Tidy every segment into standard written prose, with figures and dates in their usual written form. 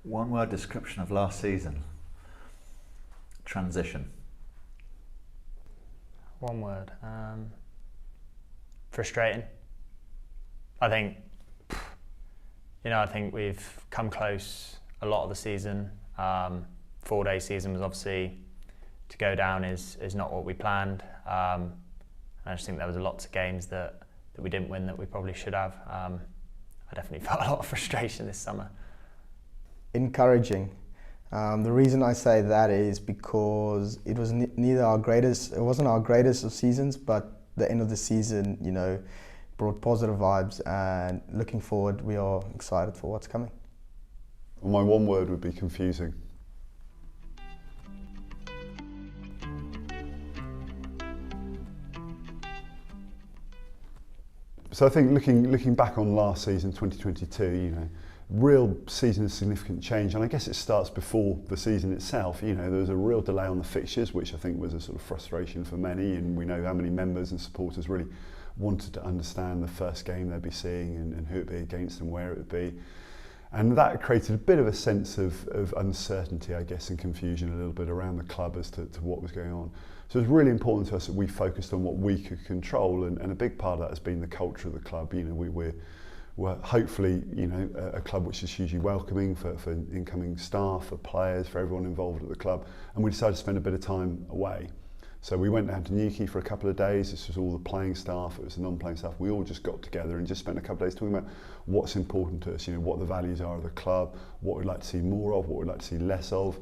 One word description of last season. Transition. One word. Frustrating. I think, I think we've come close a lot of the season. 4-day season was obviously, to go down is not what we planned. And I just think there was lots of games that we didn't win that we probably should have. I definitely felt a lot of frustration this summer. Encouraging. The reason I say that is because it was neither our greatest, it wasn't our greatest of seasons, but the end of the season, brought positive vibes, and looking forward, we are excited for what's coming. Well, my one word would be confusing. So I think looking back on last season, 2022, real season of significant change, and I guess it starts before the season itself. There was a real delay on the fixtures, which I think was a sort of frustration for many, and we know how many members and supporters really wanted to understand the first game they'd be seeing and who it'd be against and where it would be. And that created a bit of a sense of uncertainty, I guess, and confusion a little bit around the club as to what was going on. So it was really important to us that we focused on what we could control, and a big part of that has been the culture of the club. We're hopefully, a club which is hugely welcoming for incoming staff, for players, for everyone involved at the club. And we decided to spend a bit of time away. So we went down to Newquay for a couple of days. This was all the playing staff, it was the non-playing staff. We all just got together and just spent a couple of days talking about what's important to us, what the values are of the club, what we'd like to see more of, what we'd like to see less of.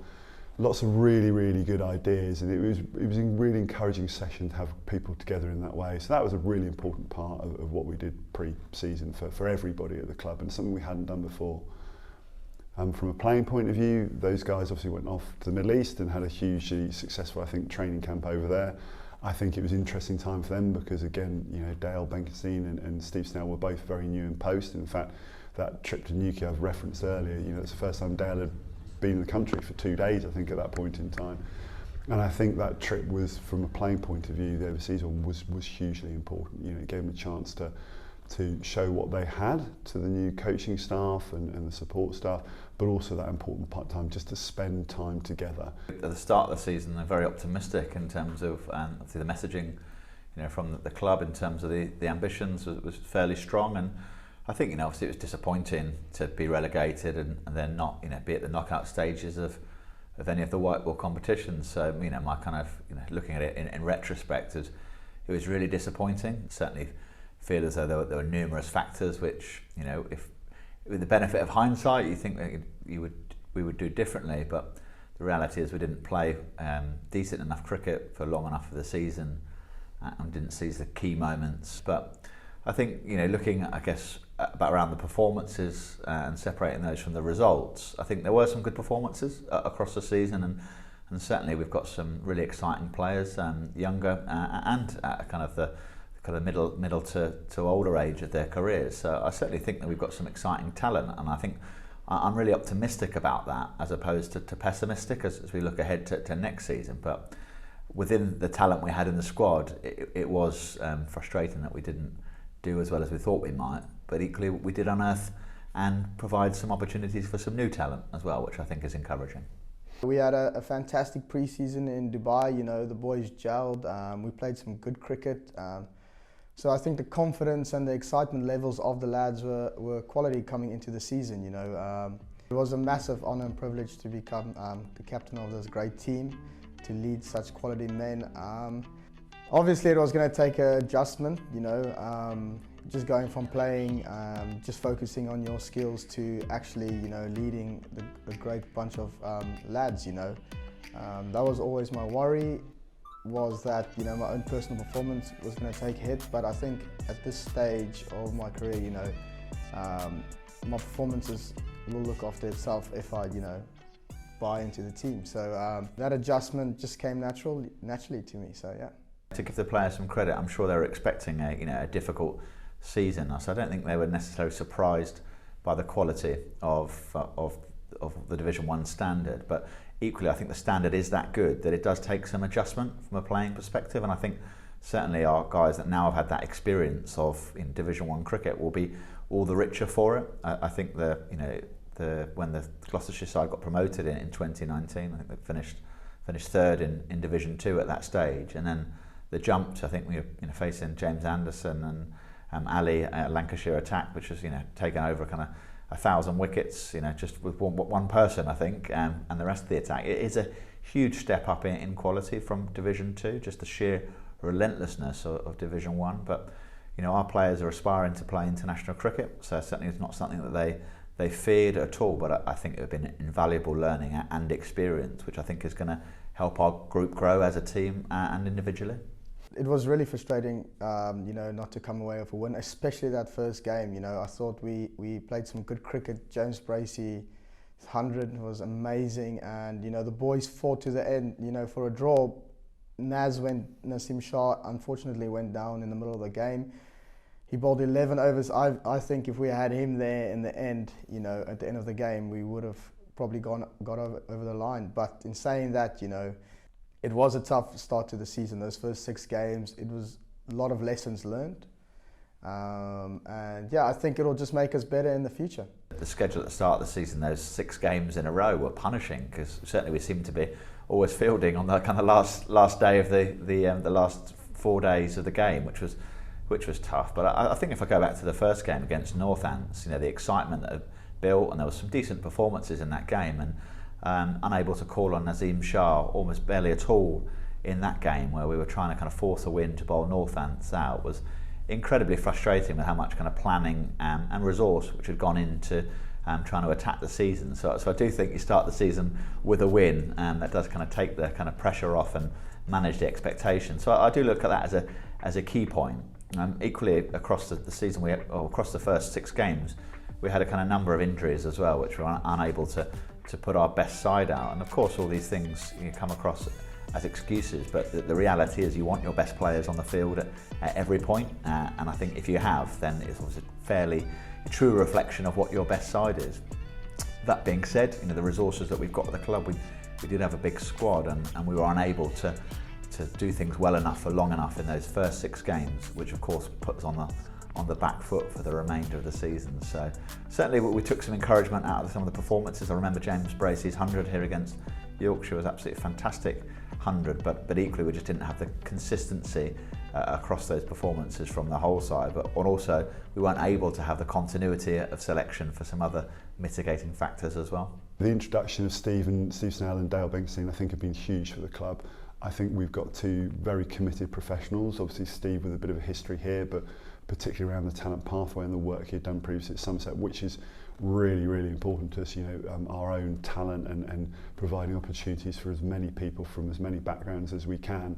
Lots of really, really good ideas, and it was a really encouraging session to have people together in that way. So that was a really important part of what we did pre-season for everybody at the club, and something we hadn't done before. From a playing point of view, those guys obviously went off to the Middle East and had a hugely successful, I think, training camp over there. I think it was an interesting time for them because, again, Dale Benkenstein and Steve Snell were both very new in post. In fact, that trip to Newquay I've referenced earlier, it's the first time Dale had been in the country for 2 days, I think, at that point in time. And I think that trip was, from a playing point of view, the overseas one was hugely important. It gave them a chance to show what they had to the new coaching staff and the support staff, but also that important part time just to spend time together. At the start of the season, they're very optimistic in terms of obviously the messaging, from the club in terms of the ambitions was fairly strong, and I think obviously it was disappointing to be relegated and then not be at the knockout stages of any of the white ball competitions. So my kind of looking at it in retrospect, it was really disappointing. Certainly feel as though there were numerous factors which if with the benefit of hindsight you think that we would do differently, but the reality is we didn't play decent enough cricket for long enough of the season and didn't seize the key moments. But I think looking I guess about around the performances and separating those from the results, I think there were some good performances across the season, and certainly we've got some really exciting players, younger and kind of the middle to older age of their careers. So I certainly think that we've got some exciting talent, and I think I'm really optimistic about that as opposed to pessimistic as we look ahead to next season. But within the talent we had in the squad, it was frustrating that we didn't do as well as we thought we might, but equally we did unearth and provide some opportunities for some new talent as well, which I think is encouraging. We had a fantastic pre-season in Dubai. The boys gelled, we played some good cricket. So I think the confidence and the excitement levels of the lads were quality coming into the season. It was a massive honour and privilege to become the captain of this great team, to lead such quality men. Obviously it was going to take an adjustment, just going from playing, just focusing on your skills to actually, leading a great bunch of lads, That was always my worry, was that, my own personal performance was going to take a hit, but I think at this stage of my career, my performances will look after itself if I, buy into the team. So that adjustment just came naturally to me, so yeah. To give the players some credit, I'm sure they were expecting a difficult season, so I don't think they were necessarily surprised by the quality of the Division 1 standard, but equally I think the standard is that good that it does take some adjustment from a playing perspective, and I think certainly our guys that now have had that experience of in Division 1 cricket will be all the richer for it. I think the when the Gloucestershire side got promoted in 2019. I think they finished third in Division 2 at that stage, and then the jump to, I think we were facing James Anderson and Ali at Lancashire Attack, which was taken over kind of 1,000 wickets, just with one person, I think, and the rest of the attack. It is a huge step up in quality from Division 2, just the sheer relentlessness of Division 1. But our players are aspiring to play international cricket, so certainly it's not something that they feared at all. But I think it would have been invaluable learning and experience, which I think is going to help our group grow as a team and individually. It was really frustrating, not to come away with a win, especially that first game. I thought we played some good cricket. James Bracey, 100 was amazing, and the boys fought to the end. For a draw, Nasim Shah unfortunately went down in the middle of the game. He bowled 11 overs. I think if we had him there in the end, at the end of the game, we would have probably got over the line. But in saying that, it was a tough start to the season. Those first 6 games, it was a lot of lessons learned. And I think it'll just make us better in the future. The schedule at the start of the season, those 6 games in a row were punishing, because certainly we seemed to be always fielding on the kind of last day of the last 4 days of the game, which was tough. But I think if I go back to the first game against Northants, the excitement that had built, and there was some decent performances in that game, and unable to call on Nasim Shah almost barely at all in that game, where we were trying to kind of force a win to bowl Northants out, was incredibly frustrating with how much kind of planning and resource which had gone into trying to attack the season. So I do think you start the season with a win, and that does kind of take the kind of pressure off and manage the expectations. So I do look at that as a key point. Equally, across the season, across the first 6 games, we had a kind of number of injuries as well, which we were unable to put our best side out. And of course, all these things come across as excuses, but the reality is you want your best players on the field at every point. And I think if you have, then it's a fairly true reflection of what your best side is. That being said, the resources that we've got at the club, we did have a big squad, and we were unable to do things well enough for long enough in those first 6 games, which of course puts on the back foot for the remainder of the season. So certainly we took some encouragement out of some of the performances. I remember James Bracey's 100 here against Yorkshire was absolutely fantastic 100, but equally we just didn't have the consistency across those performances from the whole side. But also we weren't able to have the continuity of selection for some other mitigating factors as well. The introduction of Steve Snell and Dale Benstein, I think, have been huge for the club. I think we've got 2 very committed professionals. Obviously Steve with a bit of a history here, but particularly around the talent pathway and the work he'd done previously at Somerset, which is really, really important to us, our own talent and providing opportunities for as many people from as many backgrounds as we can.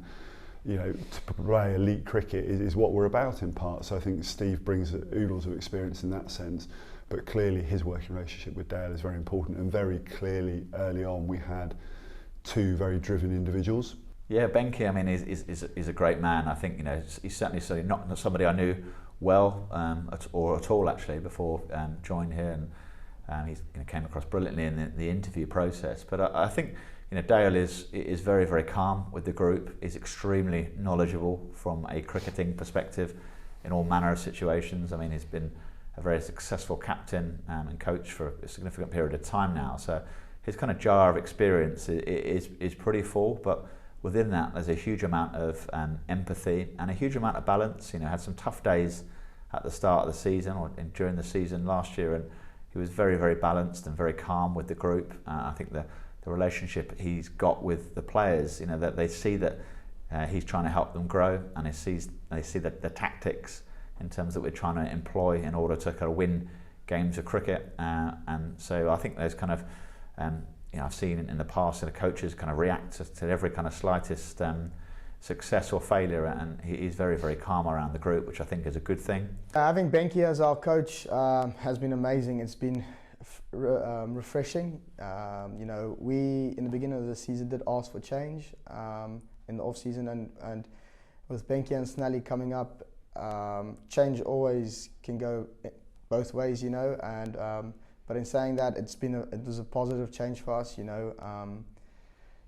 To play elite cricket is what we're about in part. So I think Steve brings oodles of experience in that sense, but clearly his working relationship with Dale is very important, and very clearly early on we had 2 very driven individuals. Yeah, Benke, I mean, is a great man. I think he's certainly not somebody I knew well at all actually before joining here, and he came across brilliantly in the interview process. But I think Dale is very, very calm with the group. Is extremely knowledgeable from a cricketing perspective in all manner of situations. I mean, he's been a very successful captain and coach for a significant period of time now. So his kind of jar of experience is pretty full, but within that, there's a huge amount of empathy and a huge amount of balance. Had some tough days at the start of the season or during the season last year, and he was very, very balanced and very calm with the group. I think the relationship he's got with the players, that they see that he's trying to help them grow, and they see the tactics in terms that we're trying to employ in order to kind of win games of cricket. And so I think there's kind of I've seen in the past the coaches kind of react to every kind of slightest success or failure, and he's very, very calm around the group, which I think is a good thing. Having Benke as our coach has been amazing. It's been refreshing. We in the beginning of the season did ask for change in the off season, and with Benke and Snelly coming up, change always can go both ways, and but in saying that, it was a positive change for us.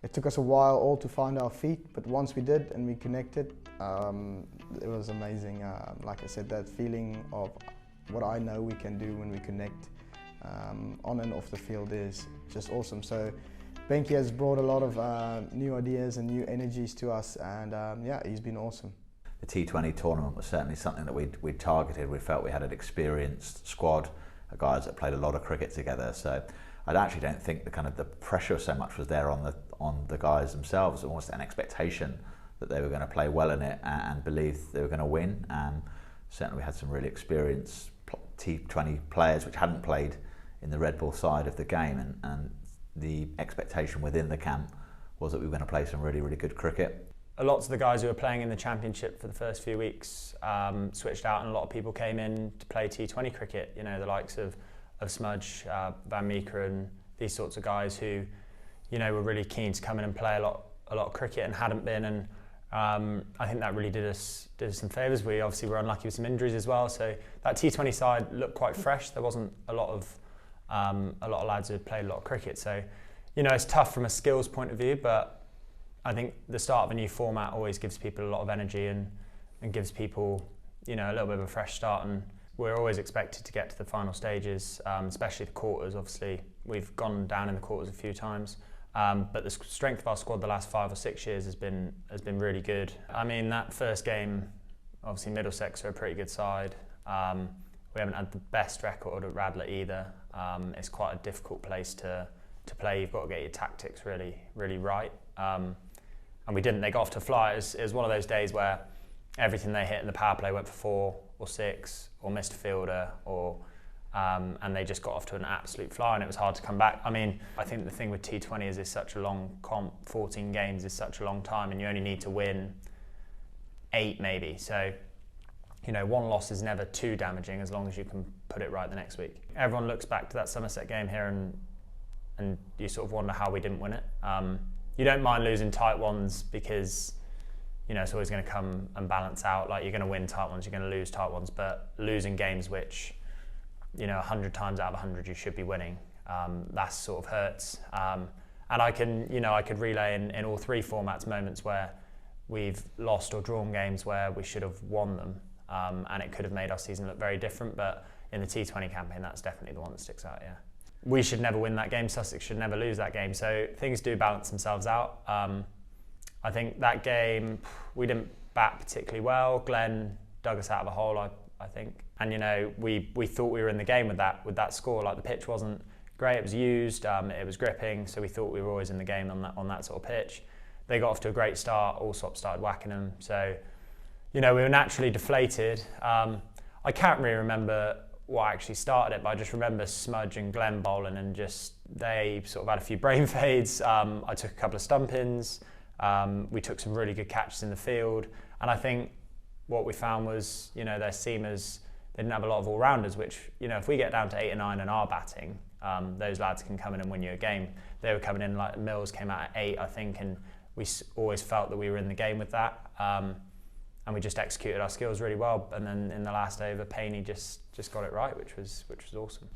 It took us a while all to find our feet, but once we did and we connected, it was amazing. Like I said, that feeling of what I know we can do when we connect on and off the field is just awesome. So Benke has brought a lot of new ideas and new energies to us, and yeah, he's been awesome. The T20 tournament was certainly something that we targeted. We felt we had an experienced squad of guys that played a lot of cricket together. So I actually don't think the pressure so much was there on the guys themselves. Almost an expectation that they were going to play well in it and believe they were going to win. And certainly we had some really experienced T20 players which hadn't played in the Red Bull side of the game, and the expectation within the camp was that we were going to play some really, really good cricket. Lots of the guys who were playing in the championship for the first few weeks switched out, and a lot of people came in to play T20 cricket. You know, the likes of Smudge, Van Meeker, and these sorts of guys who, you know, were really keen to come in and play a lot of cricket and hadn't been. And I think that really did us some favours. We obviously were unlucky with some injuries as well, so that T20 side looked quite fresh. There wasn't a lot of lads who had played a lot of cricket. So, you know, it's tough from a skills point of view, but I think the start of a new format always gives people a lot of energy and gives people, you know, a little bit of a fresh start. And we're always expected to get to the final stages, especially the quarters. Obviously, we've gone down in the quarters a few times, but the strength of our squad the last 5 or 6 years has been really good. I mean, that first game, obviously Middlesex are a pretty good side. We haven't had the best record at Radler either. It's quite a difficult place to play. You've got to get your tactics really, really right. And we didn't. They got off to a fly. It was one of those days where everything they hit in the power play went for 4 or 6 or missed a fielder, and they just got off to an absolute fly, and it was hard to come back. I mean, I think the thing with T20 is it's such a long comp. 14 games is such a long time, and you only need to win 8 maybe. So, you know, 1 loss is never too damaging as long as you can put it right the next week. Everyone looks back to that Somerset game here and you sort of wonder how we didn't win it. You don't mind losing tight ones because, you know, it's always going to come and balance out. Like, you're going to win tight ones, you're going to lose tight ones, but losing games which, you know, 100 times out of 100 you should be winning, that sort of hurts. And I could relay in all 3 formats moments where we've lost or drawn games where we should have won them, and it could have made our season look very different. But in the T20 campaign, that's definitely the one that sticks out, yeah. We should never win that game. Sussex should never lose that game. So things do balance themselves out. I think that game, we didn't bat particularly well. Glenn dug us out of a hole, I think. And, you know, we thought we were in the game with that score. Like, the pitch wasn't great. It was used. It was gripping. So we thought we were always in the game on that sort of pitch. They got off to a great start. Allsop started whacking them. So, you know, we were naturally deflated. I can't really remember what actually started it, but I just remember Smudge and Glenn bowling, and just they sort of had a few brain fades. I took a couple of stump-ins. We took some really good catches in the field, and I think what we found was, you know, their seamers, they didn't have a lot of all-rounders, which, you know, if we get down to 8 or 9 in our batting, those lads can come in and win you a game. They were coming in, like Mills came out at 8, I think, and we always felt that we were in the game with that. And we just executed our skills really well. And then in the last over, Payne just got it right, which was awesome.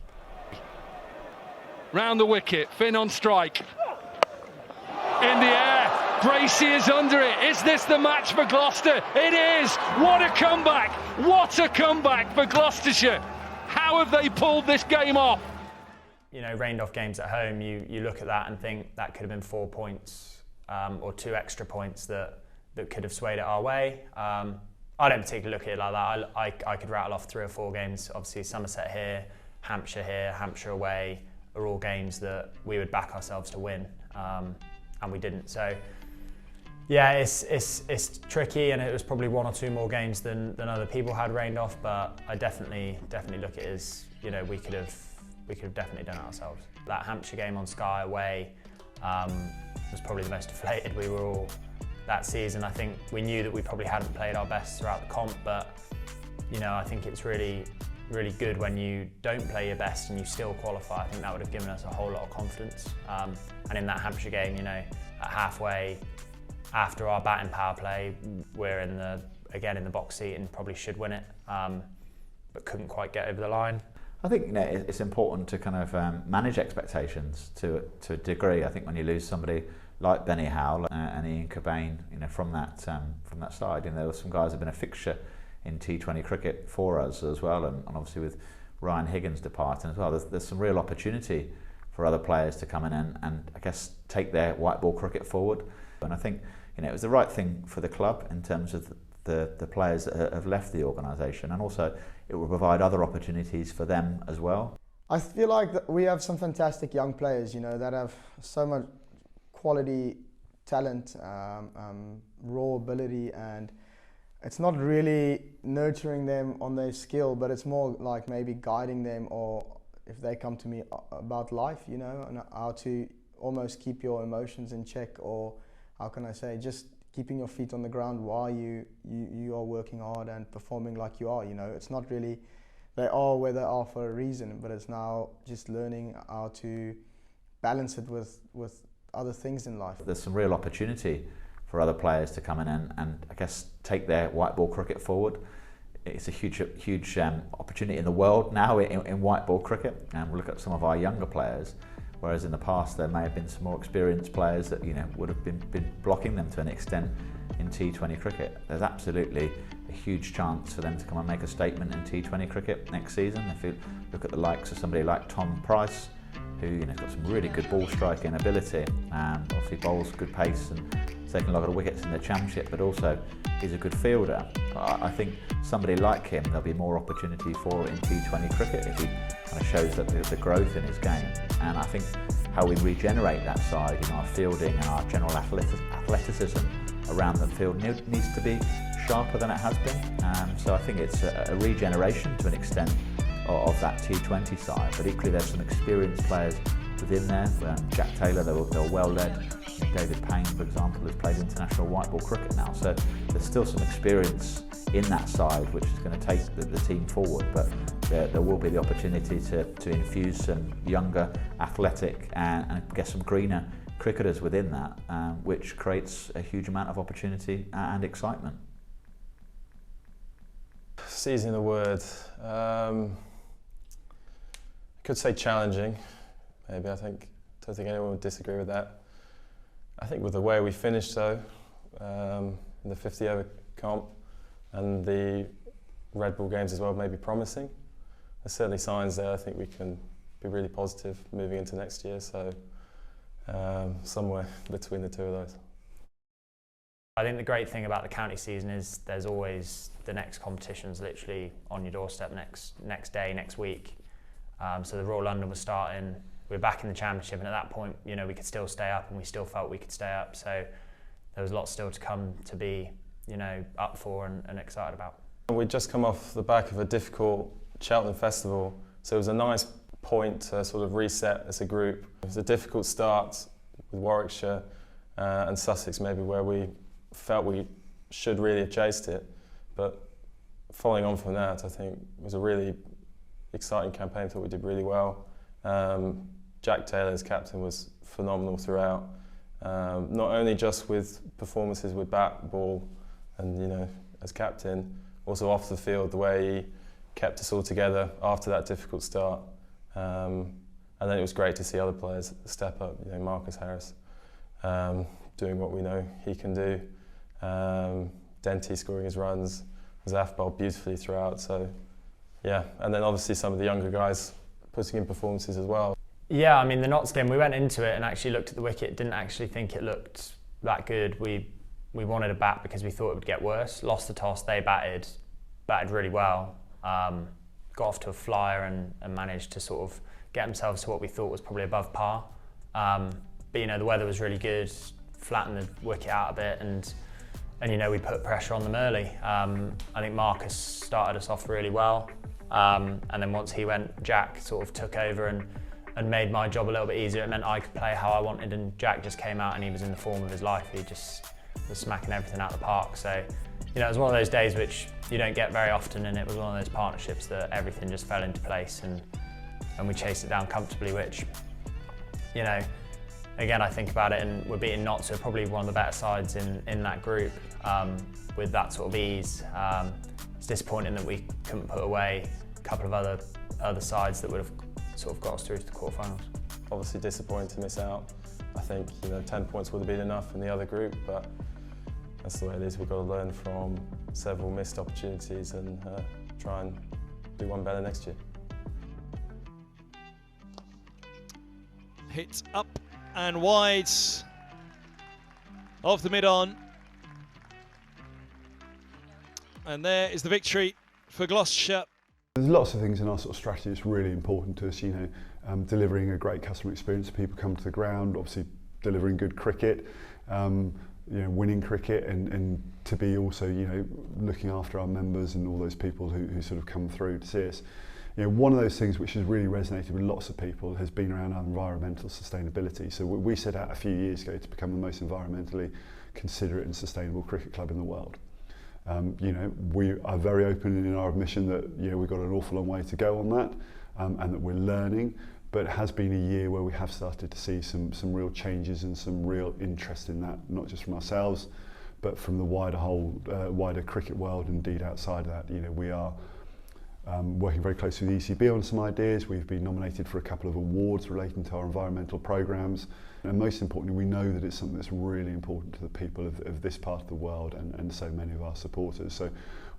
Round the wicket, Finn on strike. In the air, Bracey is under it. Is this the match for Gloucester? It is! What a comeback! What a comeback for Gloucestershire! How have they pulled this game off? You know, rained off games at home, you look at that and think that could have been 4 points or 2 extra points that could have swayed it our way. I don't particularly look at it like that. I could rattle off 3 or 4 games. Obviously, Somerset here, Hampshire away are all games that we would back ourselves to win, and we didn't. So, yeah, it's tricky, and it was probably 1 or 2 more games than other people had rained off. But I definitely look at it as, you know, we could have definitely done it ourselves. That Hampshire game on Sky away was probably the most deflated we were all that season. I think we knew that we probably hadn't played our best throughout the comp, but, you know, I think it's really, really good when you don't play your best and you still qualify. I think that would have given us a whole lot of confidence. And in that Hampshire game, you know, at halfway, after our batting power play, we're again in the box seat and probably should win it, but couldn't quite get over the line. I think, you know, it's important to kind of manage expectations to a degree. I think when you lose somebody like Benny Howell and Ian Cobain, you know, from that side, you know, there were some guys who have been a fixture in T20 cricket for us as well, and obviously Ryan Higgins departing as well, there's some real opportunity for other players to come in and I guess take their white ball cricket forward. And I think it was the right thing for the club in terms of the players that have left the organisation, and also it will provide other opportunities for them as well. I feel like we have some fantastic young players, that have so much quality talent, raw ability, and it's not really nurturing them on their skill, but it's more like maybe guiding them, or if they come to me about life, and how to almost keep your emotions in check, or how can I say, just keeping your feet on the ground while you are working hard and performing like you are. It's not really, they are where they are for a reason, but it's now just learning how to balance it with other things in life. There's some real opportunity for other players to come in and I guess take their white ball cricket forward. It's a huge opportunity in the world now in white ball cricket, and we'll look at some of our younger players, whereas in the past there may have been some more experienced players that would have been blocking them to an extent in T20 cricket. There's absolutely a huge chance for them to come and make a statement in T20 cricket next season. If you look at the likes of somebody like Tom Price, who's got some really good ball striking ability, obviously bowls good pace and taking a lot of wickets in the championship, but also he's a good fielder. I think somebody like him, there'll be more opportunity for in T20 cricket if he kind of shows that the growth in his game. And I think how we regenerate that side, our fielding and our general athleticism around the field needs to be sharper than it has been. So I think it's a regeneration to an extent of that T20 side, but equally there's some experienced players within there. Jack Taylor, they're well led. David Payne, for example, has played international white ball cricket now, so there's still some experience in that side which is going to take the team forward, but there will be the opportunity to infuse some younger, athletic and I guess some greener cricketers within that, which creates a huge amount of opportunity and excitement. Seizing the word, I could say challenging, maybe. I don't think anyone would disagree with that. I think with the way we finished though, in the 50 over comp and the Red Bull games as well, may be promising. There's certainly signs there. I think we can be really positive moving into next year, so somewhere between the two of those. I think the great thing about the county season is there's always the next competition's literally on your doorstep next day, next week. So the Royal London was starting, we were back in the championship, and at that point, we could still stay up, and we still felt we could stay up. So there was lots still to come to be, up for and excited about. We'd just come off the back of a difficult Cheltenham festival, so it was a nice point to sort of reset as a group. It was a difficult start with Warwickshire and Sussex, maybe where we felt we should really have chased it, but following on from that, I think it was a really exciting campaign. I thought we did really well. Jack Taylor as captain was phenomenal throughout, not only just with performances with bat, ball and as captain, also off the field, the way he kept us all together after that difficult start. And then it was great to see other players step up, Marcus Harris doing what we know he can do, Denty scoring his runs, Zaf bowled beautifully throughout, so yeah, and then obviously some of the younger guys putting in performances as well. Yeah, I mean the Notts game, we went into it and actually looked at the wicket, didn't actually think it looked that good. We wanted a bat because we thought it would get worse. Lost the toss, they batted really well, got off to a flyer and managed to sort of get themselves to what we thought was probably above par. But the weather was really good, flattened the wicket out a bit, and we put pressure on them early. I think Marcus started us off really well, and then once he went, Jack sort of took over and made my job a little bit easier. It meant I could play how I wanted, and Jack just came out and he was in the form of his life. He just was smacking everything out of the park. So, it was one of those days which you don't get very often, and it was one of those partnerships that everything just fell into place and we chased it down comfortably, which, again, I think about it, and we're beating Notts, who are probably one of the better sides in that group, with that sort of ease. It's disappointing that we couldn't put away a couple of other sides that would have sort of got us through to the quarterfinals. Obviously disappointing to miss out. I think 10 points would have been enough in the other group, but that's the way it is. We've got to learn from several missed opportunities and try and do one better next year. hit up and wide of the mid-on. And there is the victory for Gloucestershire. There's lots of things in our sort of strategy that's really important to us, you know, delivering a great customer experience, people come to the ground, obviously delivering good cricket, you know, winning cricket, and to be also, you know, looking after our members and all those people who sort of come through to see us. You know, one of those things which has really resonated with lots of people has been around our environmental sustainability. So we set out a few years ago to become the most environmentally considerate and sustainable cricket club in the world. You know, we are very open in our admission that, you know, we've got an awful long way to go on that, and that we're learning, but it has been a year where we have started to see some real changes and some real interest in that, not just from ourselves, but from the wider cricket world, indeed outside of that. You know, we are working very closely with the ECB on some ideas. We've been nominated for a couple of awards relating to our environmental programmes. And most importantly, we know that it's something that's really important to the people of this part of the world and so many of our supporters. So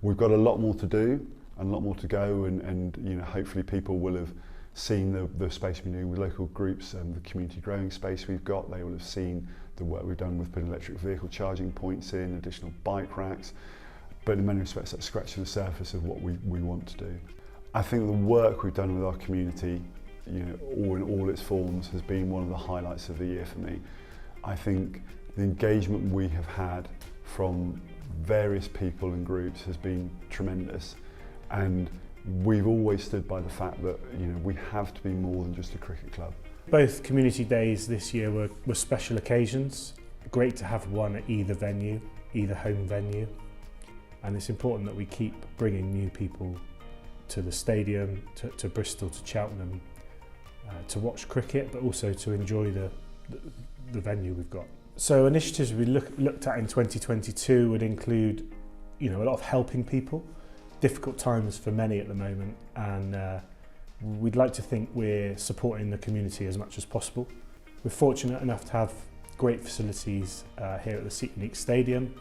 we've got a lot more to do and a lot more to go, and you know, hopefully people will have seen the space we do with local groups and the community growing space we've got. They will have seen the work we've done with putting electric vehicle charging points in, additional bike racks. But in many respects, that's scratching the surface of what we want to do. I think the work we've done with our community, you know, in all its forms, has been one of the highlights of the year for me. I think the engagement we have had from various people and groups has been tremendous, and we've always stood by the fact that, you know, we have to be more than just a cricket club. Both community days this year were special occasions. Great to have one at either venue, either home venue. And it's important that we keep bringing new people to the stadium, to Bristol, to Cheltenham, to watch cricket, but also to enjoy the venue we've got. So initiatives we looked at in 2022 would include, you know, a lot of helping people. Difficult times for many at the moment, and we'd like to think we're supporting the community as much as possible. We're fortunate enough to have great facilities here at the Seat Unique Stadium,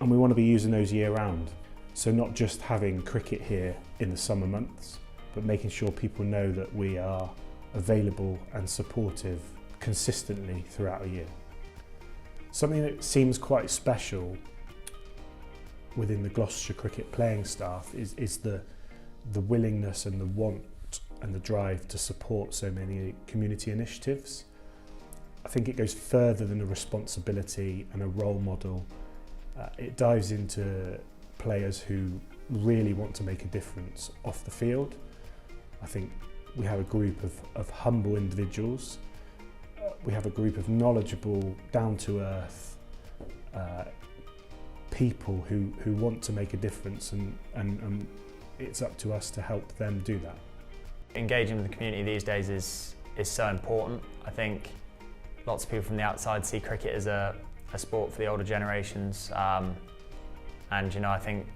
and we want to be using those year round. So not just having cricket here in the summer months, but making sure people know that we are available and supportive consistently throughout the year. Something that seems quite special within the Gloucestershire cricket playing staff is the willingness and the want and the drive to support so many community initiatives. I think it goes further than a responsibility and a role model. It dives into players who really want to make a difference off the field. I think we have a group of humble individuals. We have a group of knowledgeable, down-to-earth people who want to make a difference, and it's up to us to help them do that. Engaging with the community these days is so important. I think lots of people from the outside see cricket as a sport for the older generations, and you know, I think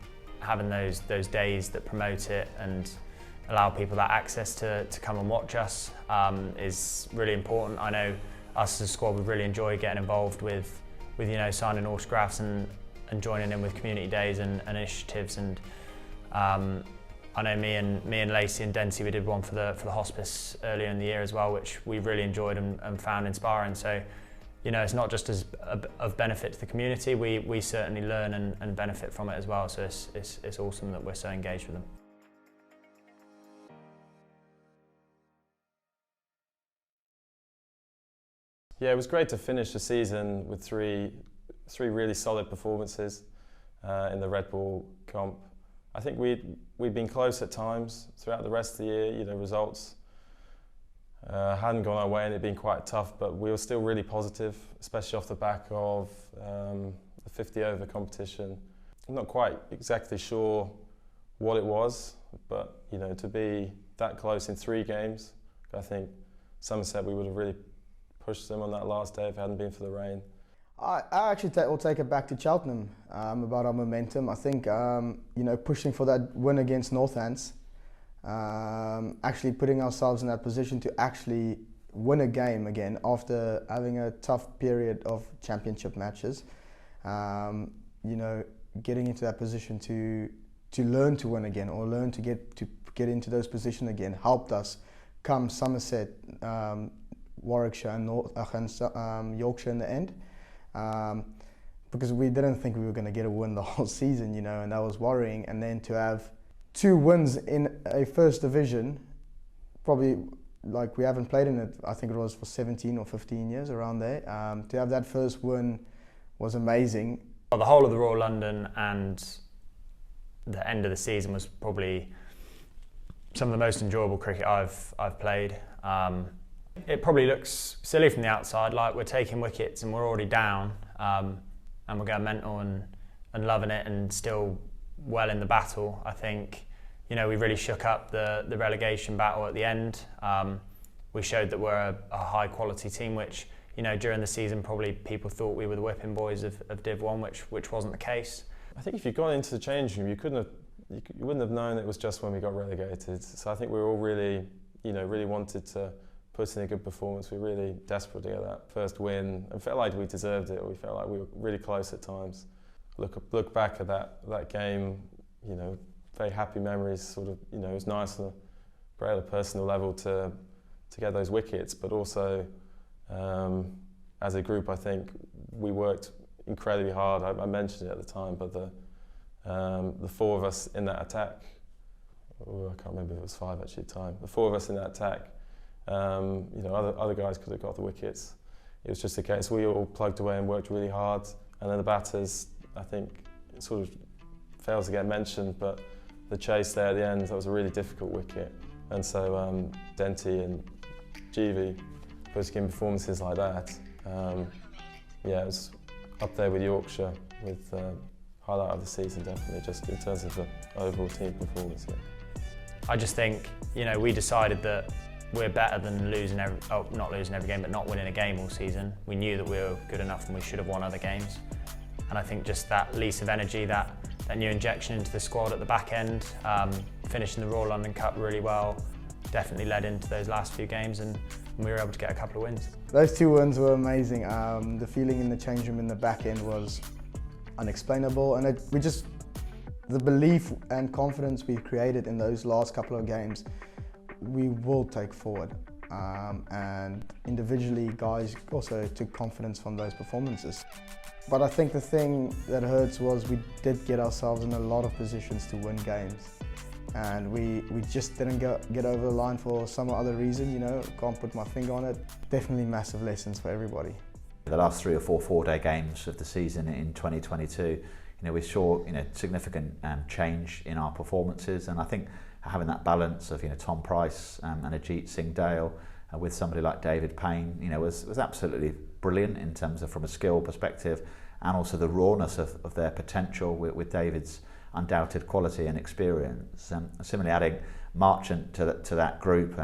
having those days that promote it and allow people that access to come and watch us is really important. I know us as a squad, we really enjoy getting involved with you know, signing autographs and joining in with community days and initiatives, and I know me and Lacey and Dempsey, we did one for the hospice earlier in the year as well, which we really enjoyed and found inspiring. So, you know, it's not just as of benefit to the community, we certainly learn and benefit from it as well. So it's awesome that we're so engaged with them. Yeah, it was great to finish the season with three really solid performances in the Red Bull comp. I think we'd been close at times throughout the rest of the year. You know, results hadn't gone our way and it'd been quite tough, but we were still really positive, especially off the back of the 50 over competition. I'm not quite exactly sure what it was, but you know, to be that close in 3 games, I think Somerset we would have really pushed them on that last day if it hadn't been for the rain. I actually will take it back to Cheltenham about our momentum. I think you know, pushing for that win against Northants, actually putting ourselves in that position to actually win a game again after having a tough period of championship matches. You know, getting into that position to learn to win again, or learn to get into those positions again, helped us come Somerset. Warwickshire and Yorkshire in the end, because we didn't think we were going to get a win the whole season, you know, and that was worrying. And then to have 2 wins in a first division, probably like we haven't played in it, I think it was for 17 or 15 years, around there. To have that first win was amazing. Well, the whole of the Royal London and the end of the season was probably some of the most enjoyable cricket I've played. It probably looks silly from the outside, like we're taking wickets and we're already down, and we're going mental and loving it and still well in the battle. I think, you know, we really shook up the relegation battle at the end. We showed that we're a high quality team, which, you know, during the season probably people thought we were the whipping boys of Div 1, which wasn't the case. I think if you'd gone into the changing room, you wouldn't have known it was just when we got relegated. So I think we were all really, you know, really wanted to put in a good performance. We were really desperate to get that first win and felt like we deserved it, or we felt like we were really close at times. Look back at that game, you know, very happy memories. Sort of, you know, it was nice on a great personal level to get those wickets, but also as a group, I think we worked incredibly hard. I mentioned it at the time, but the 4 of us in that attack, I can't remember if it was 5 actually at the time, the 4 of us in that attack, you know, other guys could have got the wickets. It was just a case we all plugged away and worked really hard, and then the batters, I think, it sort of fails to get mentioned, but the chase there at the end, that was a really difficult wicket, and so Denty and Jeevy putting in performances like that, yeah, it was up there with Yorkshire, with highlight of the season, definitely, just in terms of the overall team performance. Yeah. I just think, you know, we decided that we're better than not losing every game, but not winning a game all season. We knew that we were good enough and we should have won other games. And I think just that lease of energy, that new injection into the squad at the back end, finishing the Royal London Cup really well, definitely led into those last few games, and we were able to get a couple of wins. Those 2 wins were amazing. The feeling in the change room in the back end was unexplainable, and the belief and confidence we created in those last couple of games, we will take forward. And individually, guys also took confidence from those performances. But I think the thing that hurts was we did get ourselves in a lot of positions to win games, and we just didn't get over the line for some other reason, you know, can't put my finger on it. Definitely massive lessons for everybody. The last 3 or 4 4-day games of the season in 2022, you know, we saw, you know, significant change in our performances, and I think having that balance of, you know, Tom Price and Ajit Singh Dale with somebody like David Payne, you know, was absolutely brilliant in terms of from a skill perspective, and also the rawness of their potential with David's undoubted quality and experience. Similarly, adding Marchant to that group,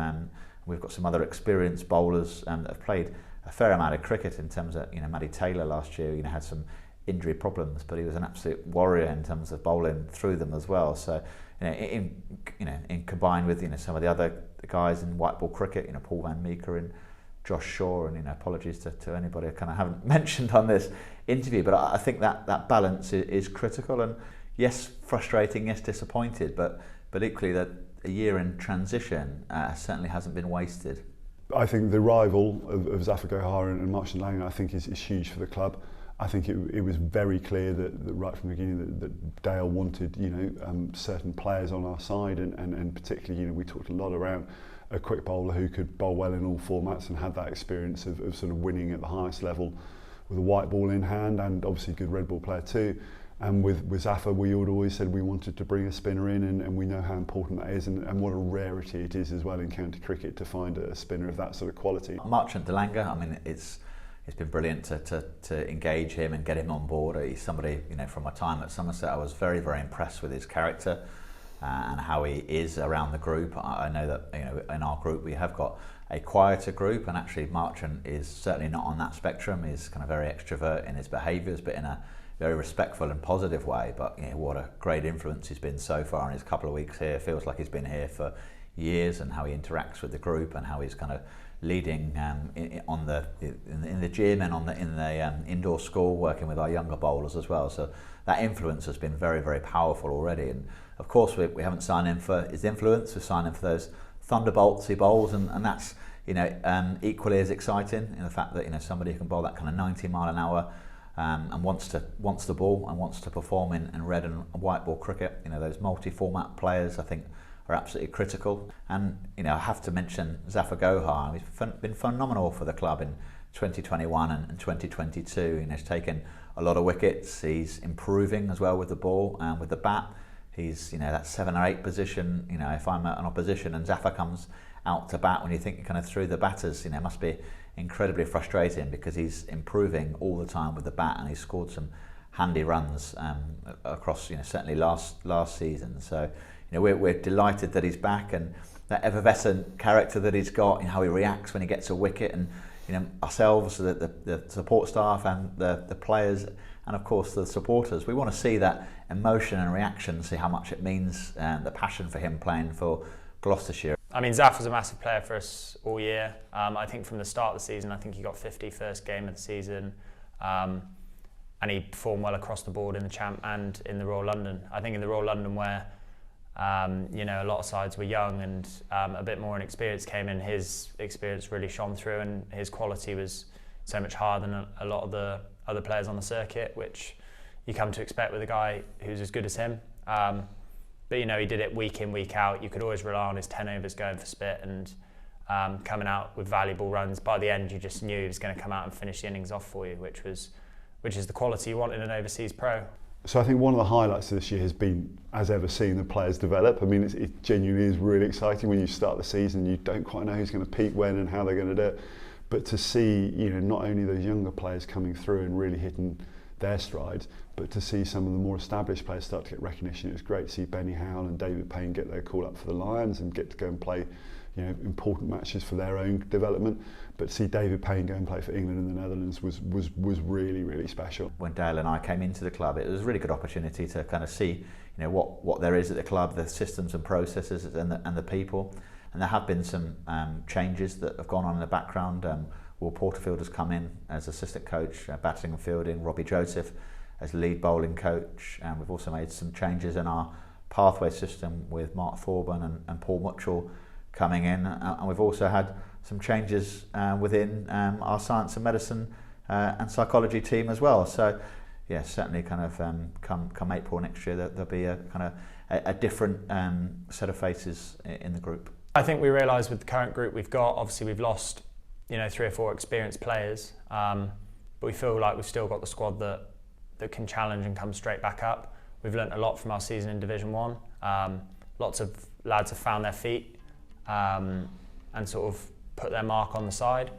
we've got some other experienced bowlers that have played a fair amount of cricket. In terms of, you know, Matty Taylor last year, you know, had some injury problems, but he was an absolute warrior in terms of bowling through them as well. So, in combined with, you know, some of the other guys in white ball cricket, you know, Paul Van Meeker and Josh Shaw, and, you know, apologies to anybody I kind of haven't mentioned on this interview, but I think that balance is critical. And yes, frustrating, yes, disappointed, but equally that a year in transition certainly hasn't been wasted. I think the arrival of Zafar Gohar and Marchant Langan, I think, is huge for the club. I think it was very clear that right from the beginning that Dale wanted, you know, certain players on our side, and particularly, you know, we talked a lot around a quick bowler who could bowl well in all formats and had that experience of sort of winning at the highest level with a white ball in hand, and obviously a good red ball player too. And with Zafar, we always said we wanted to bring a spinner in, and we know how important that is, and what a rarity it is as well in county cricket to find a spinner of that sort of quality. Marchant Langan, I mean, it's been brilliant to engage him and get him on board. He's somebody, you know, from my time at Somerset, I was very, very impressed with his character and how he is around the group. I know that, you know, in our group we have got a quieter group, and actually Marchant is certainly not on that spectrum. He's kind of very extrovert in his behaviours, but in a very respectful and positive way. But, you know, what a great influence he's been so far in his couple of weeks here. Feels like he's been here for years, and how he interacts with the group, and how he's kind of leading in the gym and in the indoor school, working with our younger bowlers as well. So that influence has been very, very powerful already. And of course we haven't signed him for his influence, we've signed him for those thunderbolts he bowls, and that's, equally as exciting in the fact that somebody who can bowl that kind of 90 mile an hour and wants the ball and wants to perform in red and white ball cricket. Those multi-format players, I think, are absolutely critical. And I have to mention Zafar Gohar. He's been phenomenal for the club in 2021 and 2022. He's taken a lot of wickets. He's improving as well with the ball and with the bat. He's that 7 or 8 position. If I'm an opposition and Zafar comes out to bat when you think you're kind of through the batters, it must be incredibly frustrating because he's improving all the time with the bat, and he's scored some handy runs across certainly last season. So we're delighted that he's back, and that effervescent character that he's got, how he reacts when he gets a wicket, and ourselves, the support staff and the players, and of course the supporters, we want to see that emotion and reaction, see how much it means, and the passion for him playing for Gloucestershire. I mean, Zaf was a massive player for us all year. I think from the start of the season, I think he got 50 first game of the season, and he performed well across the board in the Champ and in the Royal London. I think in the Royal London, where a lot of sides were young and a bit more inexperienced came in, his experience really shone through, and his quality was so much higher than a lot of the other players on the circuit, which you come to expect with a guy who's as good as him. But he did it week in, week out. You could always rely on his 10 overs going for spit and coming out with valuable runs. By the end, you just knew he was going to come out and finish the innings off for you, which is the quality you want in an overseas pro. So I think one of the highlights of this year has been, as ever, seeing the players develop. I mean, it genuinely is really exciting when you start the season. You don't quite know who's going to peak when and how they're going to do it. But to see, not only those younger players coming through and really hitting their stride, but to see some of the more established players start to get recognition. It was great to see Benny Howell and David Payne get their call up for the Lions and get to go and play important matches for their own development. But to see David Payne go and play for England and the Netherlands was really, really special. When Dale and I came into the club, it was a really good opportunity to kind of see what there is at the club, the systems and processes and the people. And there have been some changes that have gone on in the background. Will Porterfield has come in as assistant coach, batting and fielding. Robbie Joseph as lead bowling coach. And we've also made some changes in our pathway system with Mark Thorburn and Paul Mutchell coming in. And we've also had some changes within our science and medicine and psychology team as well. So yeah, certainly kind of come April next year, there'll be a kind of a different set of faces in the group. I think we realise with the current group we've got, obviously we've lost 3 or 4 experienced players, but we feel like we've still got the squad that can challenge and come straight back up. We've learnt a lot from our season in Division 1. Lots of lads have found their feet and sort of put their mark on the side,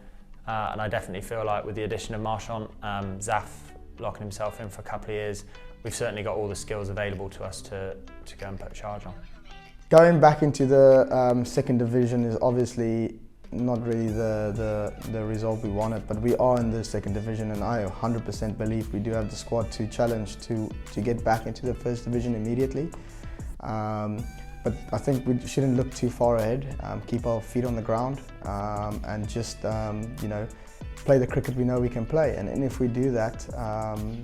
and I definitely feel like with the addition of Marchant, Zaf locking himself in for a couple of years, we've certainly got all the skills available to us to go and put a charge on. Going back into the second division is obviously not really the result we wanted, but we are in the second division, and I 100% believe we do have the squad to challenge to get back into the first division immediately. But I think we shouldn't look too far ahead, keep our feet on the ground, and just play the cricket we know we can play. And if we do that,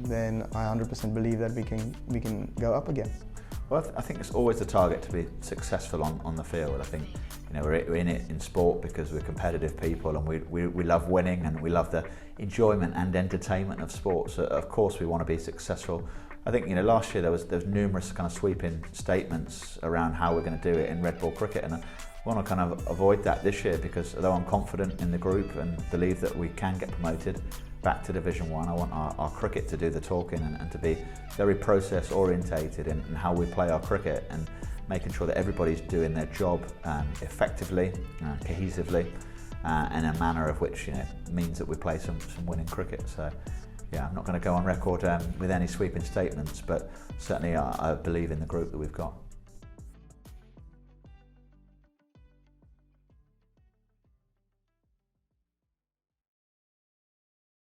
then I 100% believe that we can go up again. Well, I think it's always the target to be successful on the field. I think we're in it in sport because we're competitive people, and we love winning, and we love the enjoyment and entertainment of sport. So of course we want to be successful. I think last year there was numerous kind of sweeping statements around how we're going to do it in red ball cricket, and I want to kind of avoid that this year, because although I'm confident in the group and believe that we can get promoted back to Division 1, I want our cricket to do the talking and to be very process orientated in how we play our cricket, and making sure that everybody's doing their job effectively, cohesively, in a manner of which means that we play some winning cricket. So yeah, I'm not going to go on record with any sweeping statements, but certainly I believe in the group that we've got.